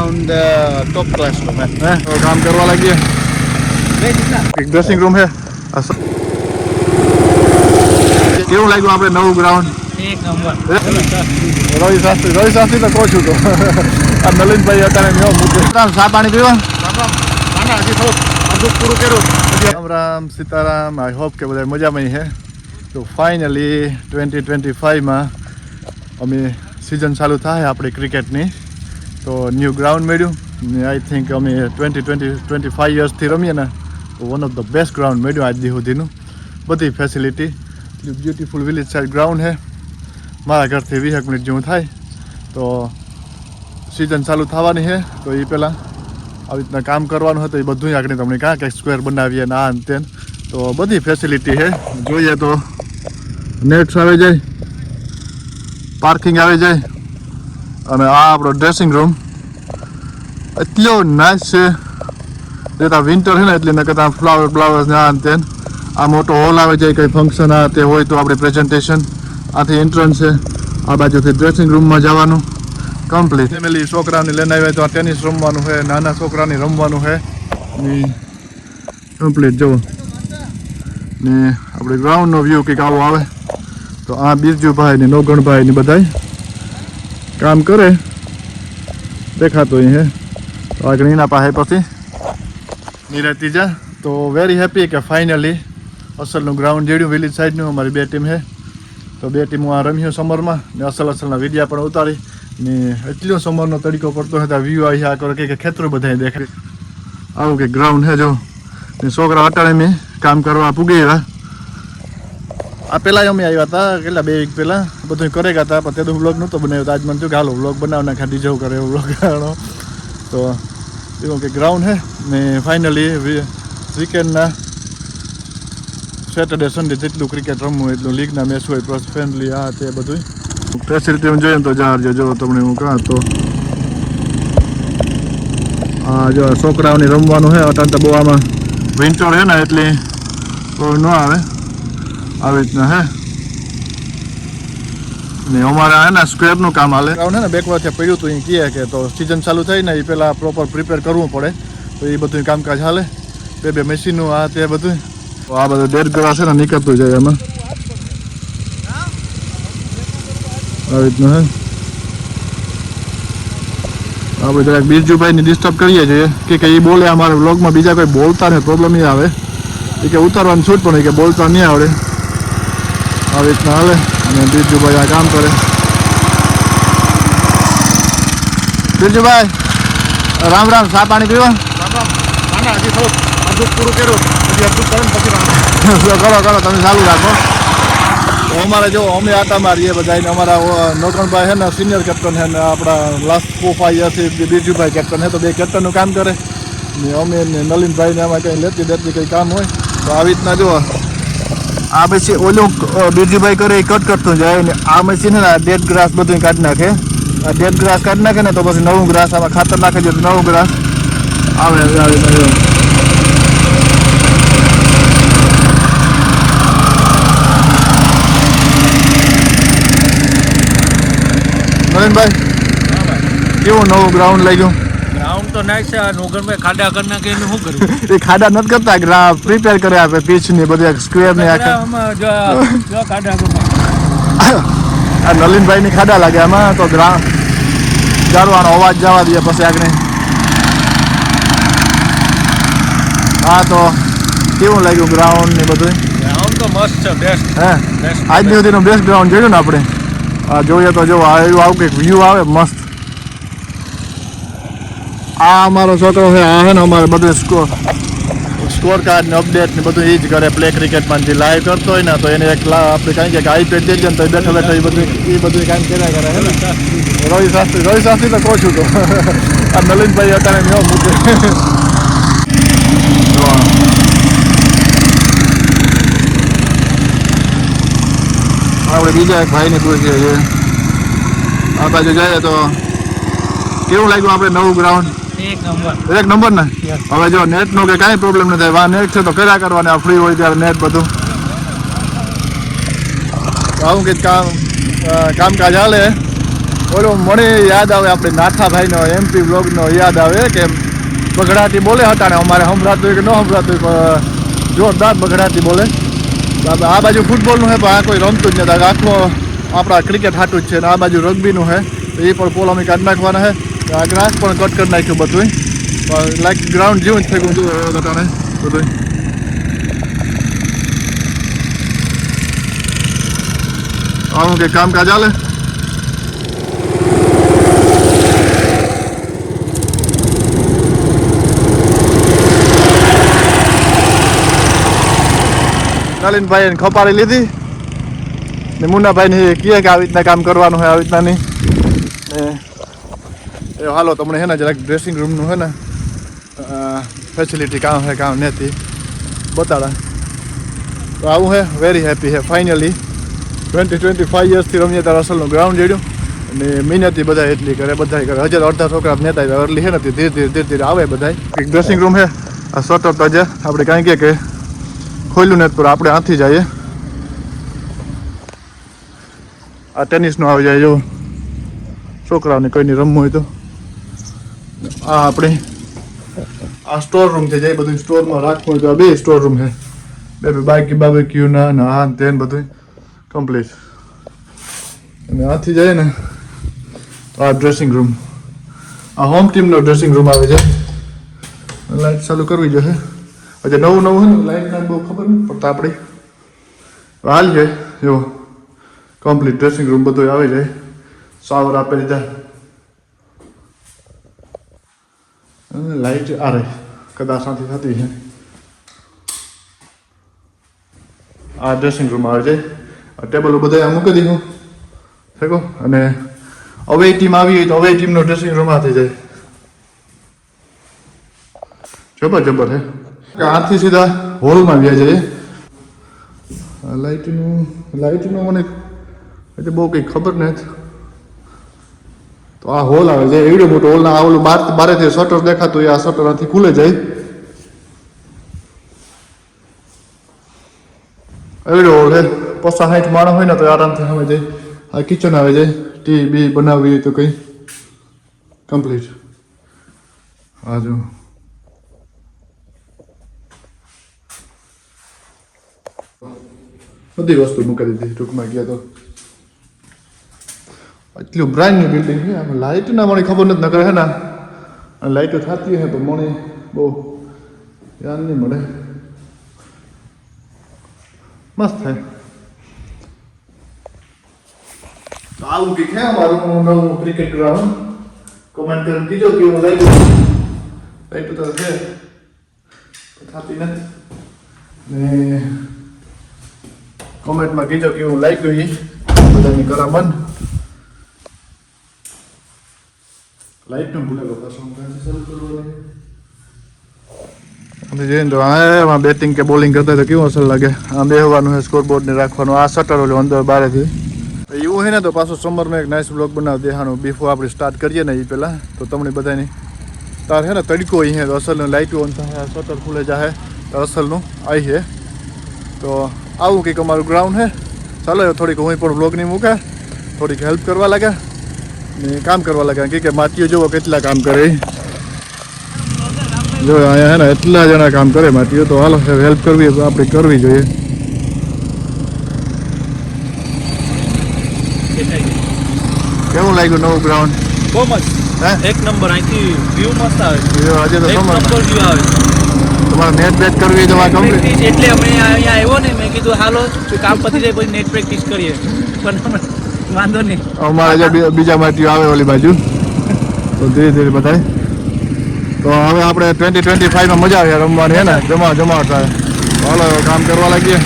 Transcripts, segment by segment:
ground top classroom है. तो काम करवा लगी है. एक ड्रेसिंग रूम है. કેવું લાગ્યું આપણે નવું ગ્રાઉન્ડ? એક નંબર. રવિ શાસ્ત્રી તો કહું છું તો આ નલિનભાઈ અત્યારે મેં મૂકે ચા પાણી પીવા પૂરું કર્યું. રામ રામ સીતારામ. આઈ હોપ કે બધા મજામાં છે. તો ફાઇનલી 2025માં અમે સિઝન ચાલુ થાય આપણી ક્રિકેટની. તો ન્યૂ ગ્રાઉન્ડ મળ્યું ને આઈ થિંક અમે 25 યર્સથી રમીએ ને તો one of the best ground મળ્યું આજ દી સુધીનું. બધી facility beautiful village side ground છે. મારા ઘરથી 20 મિનિટ જેવું થાય. તો સિઝન ચાલુ થવાની છે તો એ પહેલાં આવી રીતના કામ કરવાનું હતું. એ બધું આગળ તમને કાં કંઈક સ્ક્વેર બનાવીએ ને આ તેન. તો બધી ફેસિલિટી છે. જોઈએ તો નેટ્સ આવી જાય, પાર્કિંગ આવી જાય અને આ આપણો ડ્રેસિંગ રૂમ એટલો નાઇસ છે. જેતા વિન્ટર છે ને એટલે ને કરતાં ફ્લાવર્સ ને આ તેન. આ મોટો હોલ આવે જાય, કંઈ ફંક્શન આ તે હોય તો આપણે પ્રેઝન્ટેશન. આથી એન્ટ્રન્સ છે. આ બાજુથી ડ્રેસિંગ રૂમમાં જવાનું કમ્પ્લીટ. ફેમિલી છોકરાઓને લઈને આવ્યા તો આ ટેનિસ રમવાનું છે, નાના છોકરાને રમવાનું છે ને કમ્પ્લીટ જુઓ. ને આપણે ગ્રાઉન્ડનો વ્યૂ કંઈક આવો આવે. તો આ બિરજુભાઈ ને નોગણભાઈ ને બધા કામ કરે દેખાતો અહીં છે. તો આગળ એના પાસે પછી નિરાતી જા. તો વેરી હેપી કે ફાઇનલી અસલનું ગ્રાઉન્ડ જેડ્યું વિલેજ સાઈડનું. અમારી 2 ટીમ છે તો 2 ટીમો આ રમ્યું સમરમાં ને અસલના વિડીયા પણ ઉતારી ને એટલો સમરનો તડીકો પડતો હતો. વ્યૂ આવી આ કરે કે ખેતરો બધા દેખાય. આવું કે ગ્રાઉન્ડ છે જો. ને છોકરા અટાણે મેં કામ કરવા પૂગી ગયા. આ પહેલાં અમે આવ્યા હતા કેટલા 2 વીક પહેલાં બધું કરે ગયા હતા પણ તે તો વ્લોગ નહોતો બનાવ્યો. તો આજ મને થયું કે હાલો વ્લોગ બનાવ નાખા ડીજે કરે એવો વ્લોગ કરવાનો. તો એવું કે ગ્રાઉન્ડ છે ને ફાઇનલી વીકેન્ડના સેટરડે સન્ડે જેટલું ક્રિકેટ રમવું એટલું લીગના મેચ હોય પ્લસ ફેમિલી આ તે બધું ફેસિલિટી જોઈએ ને તો જારજો જો તમને હું કહું તો હા જો છોકરાઓને રમવાનું છે. અટાણ તો બહુ આમાં વિન્ટર છે ને એટલે બહુ ન આવે આવી રીતના હે. ને અમારા હે ને સ્ક્વેરનું કામ હાલે. ગ્રાઉન્ડ છે ને બેકવાથી પડ્યું હતું એ કહે કે તો સિઝન ચાલુ થાય ને એ પહેલાં પ્રોપર પ્રિપેર કરવું પડે તો એ બધું કામકાજ હાલે. 2 મશીનું આ તે બધું. આ બધું ડેડ ગ્રાસ છે ને નીકળતું જાય એમાં આવી રીતનું હે. આપણે જરાક બિરજુભાઈને ડિસ્ટર્બ કરીએ છીએ કે એ બોલે અમારા વ્લોગમાં. બીજા કોઈ બોલતા ને પ્રોબ્લેમ નહીં આવે એ કે ઉતારવાનું છૂટ પણ એ કે બોલતા નહીં આવડે. આવી રીતના હાલે અને બિરજુભાઈ આ કામ કરે. બિરજુભાઈ રામ રામ. ચા પાણી પીવા પૂરું કર્યું કરો તમે ચાલુ રાખો. અમારે જો અમે આટા મારીએ બધા. અમારા નોકણભાઈ છે ને સિનિયર કેપ્ટન છે ને આપણા લાસ્ટ 4-5 યર્સથી બિરજુભાઈ કેપ્ટન છે તો 2 કેપ્ટનનું કામ કરે ને અમે ને નલિનભાઈને આમાં કંઈ લેતી કંઈ કામ હોય તો આવી રીતના જો આ પછી ઓલું બિરજુભાઈ કરે એ કટ કરતું જાય ને આ મશીન છે ને ડેડ ગ્રાસ બધું કાઢી નાખે. આ ડેડ ગ્રાસ કાઢી નાખે ને તો પછી નવું ગ્રાસ આમાં ખાતર નાખે છે તો નવું ગ્રાસ આવે. નરેનભાઈ કેવું નવું ગ્રાઉન્ડ લાગ્યું? ગ્રાઉન્ડ તો નાઈસ છે. નોગણભાઈ ખાડા કરી નાખે એનું શું કર્યું? એ ખાડા નથી કરતા, પ્રિપેર કરે આપે પીચ ની બધી સ્ક્વેર ની આખે. આ નલિનભાઈ ની ખાડા લાગે આમાં તો જારવાનો અવાજ જવા દે પછી આગળ. હા તો કેવું લાગ્યું ગ્રાઉન્ડ ને બધું? ગ્રાઉન્ડ તો મસ્ત છે, બેસ્ટ. હે આજની સુધીનું બેસ્ટ ગ્રાઉન્ડ જોયું ને આપણે. જોઈએ તો જો આવું કંઈક વ્યૂ આવે મસ્ત. આ અમારો છોકરો છે આ છે ને અમારે બધું સ્કોર કાર્ડ ને અપડેટ ને બધું એ જ કરે. પ્લે ક્રિકેટમાં જે લાઈવ કરતો હોય ને તો એને એક આપણે કાંઈ કે આઈપેડ દે ને તો બેઠો બેઠો એ બધું કામ કર્યા કરે છે ને. રવિ શાસ્ત્રી તો કહું છું તો આ નલિનભાઈ અત્યારે મેં મૂકે. આપણે બીજા એક ભાઈને પૂછીએ છીએ. આ બાજુ જઈએ તો કેવું લાગ્યું આપણે નવું ગ્રાઉન્ડ? એક નંબર ને. હવે જો નેટનો કે કાંઈ પ્રોબ્લેમ નથી થાય. નેટ છે તો કર્યા કરવાને આ ફ્રી હોય ત્યારે નેટ બધું આવું કંઈક કામકાજ હાલે. બોલો મને યાદ આવે આપણે નાથાભાઈનો MP બ્લોગનો યાદ આવે કે બગડાટી બોલે હટાણે અમારે સંભળાતું હોય કે ન સંભળાતું હોય પણ જોરદાર બગડાટી બોલે. આ બાજુ ફૂટબોલનું છે પણ આ કોઈ રમતું જ નથી. આખો આપણા ક્રિકેટ હાટું જ છે ને આ બાજુ રગ્બીનું છે તો એ પણ પોલ અમે કાઢી નાખવાના છે. આ ગ્રાસ પણ કટ કરી નાખ્યું બધું લાઈક ગ્રાઉન્ડ જેવું જ થઈ ગયું હટાણે બધું. આવું કે કામકાજ ચાલે. નલિનભાઈ ખપારી લીધી ને મુન્નાભાઈને કહે કે આવી રીતના કામ કરવાનું હોય આવી રીતના નહીં ને એ હાલો તમને હે ને જરાક ડ્રેસિંગ રૂમનું હે ને ફેસિલિટી કામ છે કામ નથી બતાડા. તો આવું હે વેરી હેપી હે ફાઇનલી 20-25 યર્સથી રમીએ ત્યારે અસલનું ગ્રાઉન્ડ જેડ્યું અને મહેનતથી બધા એટલી કરે બધા કરે. હજાર અડધા છોકરા નેતા અરલી છે ને ધીરે ધીરે આવે બધા. એક ડ્રેસિંગ રૂમ છે આ સતત જ આપણે કાંઈ કે ખોલ્યું નથી પણ આપણે આથી જઈએ. આ ટેનિસનું આવી જાય જો છોકરાઓને કોઈને રમવું હોય તો. આ આપણે આ સ્ટોર રૂમ થઈ જાય બધું સ્ટોરમાં રાખવું હોય તો આ બે સ્ટોર રૂમ છે બે બાર્બીક્યુ ના આ તેન બધું કમ્પ્લીટ. અને આથી જાય ને તો આ ડ્રેસિંગ રૂમ આ હોમ ટીમનો ડ્રેસિંગ રૂમ આવે છે. લાઈટ ચાલુ કરવી જોઈએ. હજી નવું નવું હોય ને લાઈટ ના બહુ ખબર નથી પડતા આપણી હાલ છે જો કમ્પ્લીટ ડ્રેસિંગ રૂમ બધું આવી જાય. શાવર આપી દીધા લાઈટ આ રહી કદાચ સાથી થતી છે. આ ડ્રેસિંગ રૂમ આવે જાય. આ ટેબલો બધા મૂકી દીધું થેકો અને અવે ટીમ આવી હોય તો અવે ટીમનો ડ્રેસિંગ રૂમ આ થઈ જાય. જબર હે આથી સીધા હોલમાં વ્યા જાય. લાઇટનું મને એટલે બહુ કંઈ ખબર નથી. તો આ હોલ આવે છે એવડો મોટો હોલ ના ઓલું બારેથી શટર દેખાતું હોય આ શટર આથી ખુલે જાય. એવડો હોલ છે 50-60 માણસ હોય ને તો આરામથી આવે જાય. આ કિચન આવે જાય ટી બનાવવી હોય તો કંઈ કમ્પ્લીટ. હા જો બધી વસ્તુ મૂકી દીધી ટૂંકમાં ગયા તો. એટલું બ્રાન્ડની બિલ્ડિંગ છે. આમાં લાઇટના મને ખબર નથી નકર હે ને લાઇટો થતી હોય પણ મને બહુ ધ્યાન નહીં મળે. મસ્ત થાય. તો આવું કંઈક છે અમારું નવું ક્રિકેટ ગ્રાઉન્ડ. કોમેન્ટ કરીને કીધો કેવું લાગ્યું. લાઇટો તો છે થતી નથી ને કોમેન્ટમાં કીધો કેવું લાગ્યું એ બધાની કરા મન. લાઇટનું ભૂલેલો પાછું શરૂ કરવાનું. જઈને તો આમાં બેટિંગ કે બોલિંગ કરતા તો કેવું અસર લાગે. આમ બેહવાનું છે સ્કોર બોર્ડને રાખવાનું. આ શટર ઓલું અંદર બારેથી એવું હોય ને તો પાછું સમરમાં એક નાઇસ બ્લોગ બનાવી દેવાનું બિફોર આપણે સ્ટાર્ટ કરીએ ને એ પહેલાં તો તમને બધાની તાર છે ને તડકો અહીં તો અસલનું લાઇટો ઓન થાય શટર ખુલે જાય તો અસલનું આવી છે. તો આવું કંઈક અમારું ગ્રાઉન્ડ છે. ચાલો થોડીક હું પણ બ્લોગની મૂકે થોડીક હેલ્પ કરવા લાગ્યા ને કામ કરવા લાગ્યા કે માટીઓ જુઓ કેટલા કામ કરે. જો અહીંયા હે ને એટલા જણા કામ કરે માટીઓ તો હાલો હેલ્પ કરવી આપણે કરવી જોઈએ. કેવું લાગ્યું નવું ગ્રાઉન્ડ? બહુ મસ્ત એક નંબર. અહીંથી વ્યૂ મસ્ત આવે. આજે તો એક સમર નંબર વ્યૂ આવે. તમારે નેટ બેટ કરવી તો આ કમ્પ્લીટ એટલે અમે અહીંયા આવ્યો ને મેં કીધું હાલો કામ પતી જાય પછી નેટ પ્રેક્ટિસ કરીએ પણ વાંધો નહીં. અમારે જે બીજા માટીઓ આવે ઓલી બાજુ તો ધીરે ધીરે બધાય. તો હવે આપણે 20-25માં મજા આવે રમવાની હે ને જમાવટ થાય. હાલો કામ કરવા લાગીએ.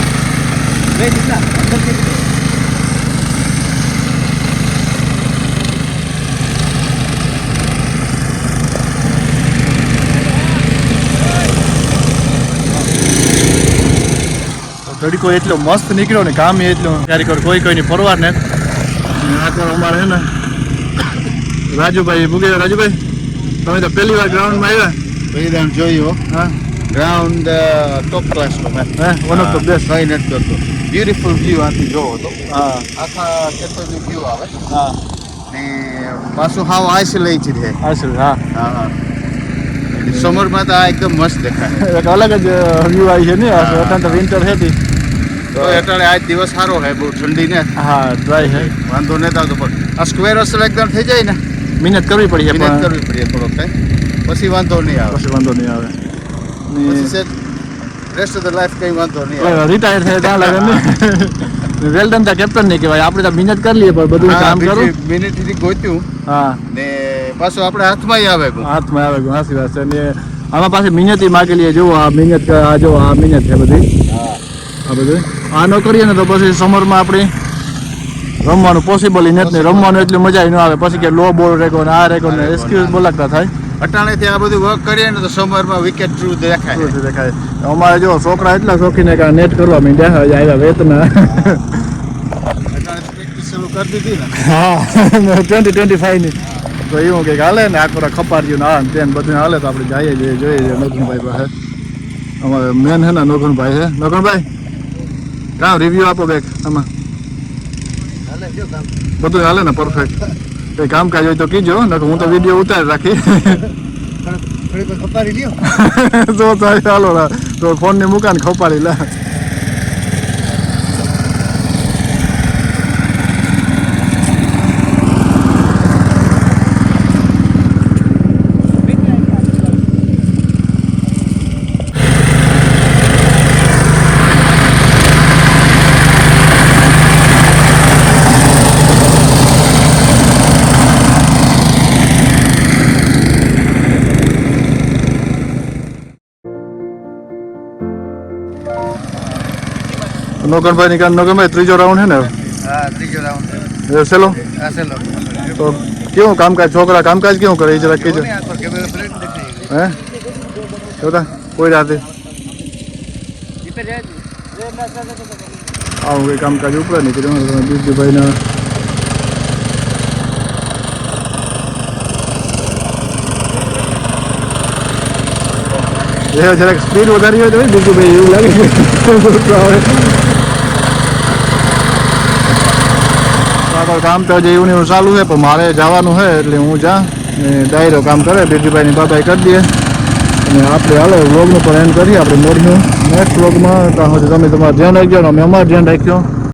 તડકો એટલો મસ્ત નીકળ્યો ને કામ એટલું કારીગર કોઈની પરવાર ને આગળ અમારે છે ને રાજુભાઈ મૂકી રાજુભાઈ તમે તો પહેલી વાર ગ્રાઉન્ડમાં આવ્યા? પહેલી રાઉન્ડ જોયું. હા ગ્રાઉન્ડ ટોપ ક્લાસનું મેં વન ઓફ ધ બેસ્ટ. કંઈ નથી કરતો. બ્યુટીફુલ વ્યૂ આથી જોવો તો હા આખા ખેતરનું વ્યૂ આવે હા ને પાછું હાવ આઇસોલેટેડ છે આશરે હા હા સમરમાં તો આ એકદમ મસ્ત દેખાય એક અલગ જ વ્યૂ આવી છે ને અત્યારે તો વિન્ટર છે તી. તો એટલે આજ દિવસ સારો છે બહુ ઠંડી ને હા ડ્રાય છે વાંધો નથી આવતો પણ આ સ્ક્વેર અસર એકદમ થઈ જાય ને મહેનત કરવી પડી છે મહેનત પણ કરવી પડે થોડોક ટાઈમ પછી વાંધો નહીં આવે પછી વાંધો નહીં આવે પછી છે રેસ્ટ ઓફ ધ લાઈફ કંઈ વાંધો નહીં આવે રિટાયર થાય ત્યાં લાગે ને વેલ ડન તા કેપ્ટન નહીં કહેવાય આપણે તો મહેનત કરી લઈએ પણ બધું કામ કરું મિનિટથી ગોત્યું હા ને પાછું આપણે હાથમાં આવે હાથમાં આવે ગયું સાચી વાત છે અને આમાં પાછી મહેનત માગી લઈએ જુઓ આ મહેનત આ જો આ મહેનત છે બધી હા આ બધું આ ન કરીએ ને તો પછી સમરમાં આપણે રમવાનું પોસિબલ નથી ને રમવાનું એટલી મજા ન આવે પછી કે લો બોલ રેકો ને આ રેકો ને એક્સક્યુઝ બોલાતા થાય અટાણેથી આ બધું વર્ક કરીએ ને તો સમરમાં વિકેટ થ્રુ દેખાય શું દેખાય અમારે જો છોકરા એટલા શોખીને કે નેટ કરવા માંડ્યા આવ્યા વેતના અટાણેથી પ્રેક્ટિસ શરૂ કરી દીધી ને હા 2025 ની તો એવું કંઈક હાલે ને આખો ખપાર્યું ને આ ને તેન બધું હાલે તો આપણે જઈએ જોઈએ નોગનભાઈ પાસે અમારે મેન હે ને નોગનભાઈ છે નોગનભાઈ કામ રિવ્યુ આપો બેક આમાં બધું હાલે ને પરફેક્ટ કંઈ કામકાજ હોય તો કીજો ને હું તો વિડીયો ઉતારી રાખી ખપારી લ્યો તો ચાલો તો ફોનની મુકાન ખપાડી લે નોકરભાઈ ની કાન નોકરભાઈ ત્રીજો રાઉન્ડ છે ને હા ત્રીજો રાઉન્ડ એ સેલો આસેલો તો કેવું કામકાજ છોકરા કામકાજ કેવું કરે એ જરા કીજો આ પર કેમેરા પ્લેટ દેખાય હે જોતા કોઈ રાતે આવું કંઈ કામકાજ ઉપર નહીં કર્યું બીજુભાઈ ના એ જરાક સ્પીડ વધારી હોય તો બીજુભાઈ એવું લાગે કામ તો હજી એવું ને એવું ચાલુ છે પણ મારે જવાનું છે એટલે હું જા ને ડાયરો કામ કરે બીજુભાઈની બાબાઈ કરી દઈએ અને આપણે હાલો વ્લોગનું પણ એન્ડ કરીએ આપણે મોડનું નેક્સ્ટ વ્લોગમાં ત્યાં સુધી તમે તમારું ધ્યાન રાખજો ને અમે અમારું ધ્યાન રાખ્યો